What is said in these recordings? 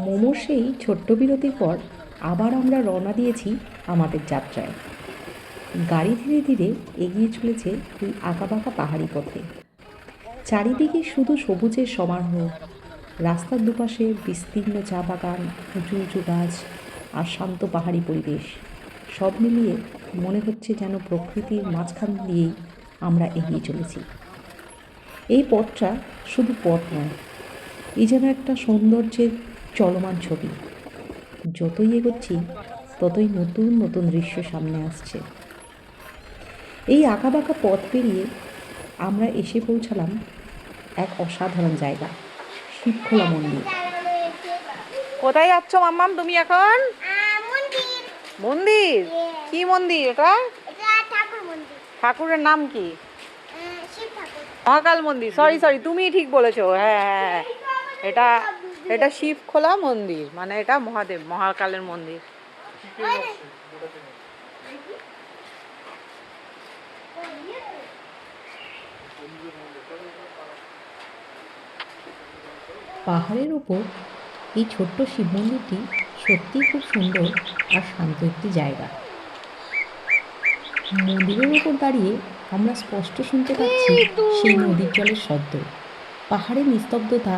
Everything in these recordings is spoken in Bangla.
মোমোর সেই ছোট্ট বিরতির পর আবার আমরা রওনা দিয়েছি আমাদের যাত্রায়। গাড়ি ধীরে ধীরে এগিয়ে চলেছে এই আঁকাবাঁকা পাহাড়ি পথে। চারিদিকে শুধু সবুজের সমারোহ, রাস্তার দুপাশে বিস্তীর্ণ চা বাগান, উঁচু উঁচু গাছ আর শান্ত পাহাড়ি পরিবেশ। সব মিলিয়ে মনে হচ্ছে যেন প্রকৃতির মাঝখান দিয়েই আমরা এগিয়ে চলেছি। এই পথটা শুধু পথ নয়, এই যেন একটা সৌন্দর্যের চলমান ছবি। যতই এগোচ্ছি ততই নতুন নতুন দৃশ্য সামনে আসছে। এই আঁকাবাঁকা পথ পেরিয়ে আমরা এসে পৌঁছালাম এক অসাধারণ জায়গা, শিবখোলা মন্দির। কোথায় যাচ্ছ মাম্মাম তুমি এখন? মন্দির? কি মন্দির এটা? ঠাকুরের নাম কি? মহাকাল মন্দির। সরি তুমি ঠিক বলেছো। হ্যাঁ হ্যাঁ, এটা এটা শিবখোলা মন্দির, মানে এটা মহাদেব মহাকালের মন্দির। পাহাড়ের ওপর এই ছোট্ট শিব মন্দিরটি সত্যিই খুব সুন্দর আর শান্ত একটি জায়গা। মন্দিরের ওপর দাঁড়িয়ে আমরা স্পষ্ট শুনতে পাচ্ছি সেই নদীর জলের শব্দ। পাহাড়ের নিস্তব্ধতা,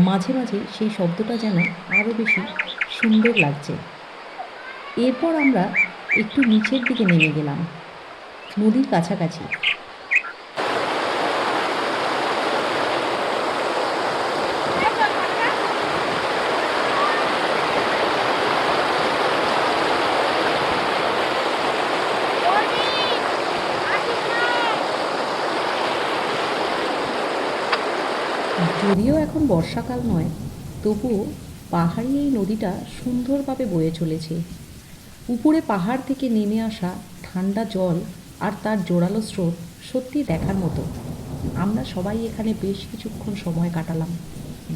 মাঝে মাঝে সেই শব্দটা যেন আরও বেশি সুন্দর লাগছে। এরপর আমরা একটু নিচের দিকে নেমে গেলাম, নদীর কাছাকাছি। যদিও এখন বর্ষাকাল নয়, তবুও পাহাড়ি এই নদীটা সুন্দরভাবে বয়ে চলেছে। উপরে পাহাড় থেকে নেমে আসা ঠান্ডা জল আর তার জোরালো স্রোত সত্যি দেখার মতো। আমরা সবাই এখানে বেশ কিছুক্ষণ সময় কাটালাম,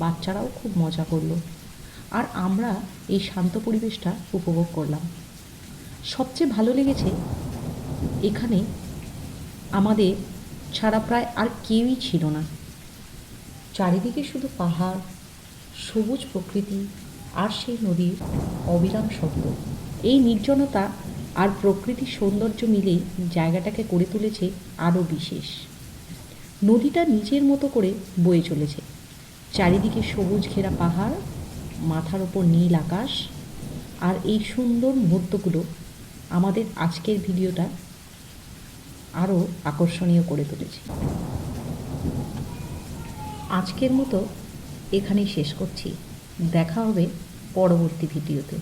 বাচ্চারাও খুব মজা করলো, আর আমরা এই শান্ত পরিবেশটা উপভোগ করলাম। সবচেয়ে ভালো লেগেছে এখানে আমাদের ছাড়া প্রায় আর কেউই ছিল না। চারিদিকে শুধু পাহাড়, সবুজ প্রকৃতি আর সেই নদীর অবিরাম শব্দ। এই নির্জনতা আর প্রকৃতির সৌন্দর্য মিলেই জায়গাটাকে করে তুলেছে আরও বিশেষ। নদীটা নিজের মতো করে বয়ে চলেছে, চারিদিকে সবুজ ঘেরা পাহাড়, মাথার ওপর নীল আকাশ, আর এই সুন্দর মুহূর্তগুলো আমাদের আজকের ভিডিওটা আরও আকর্ষণীয় করে তুলেছে। আজকের মতো এখানেই শেষ করছি। দেখা হবে পরবর্তী ভিডিওতে।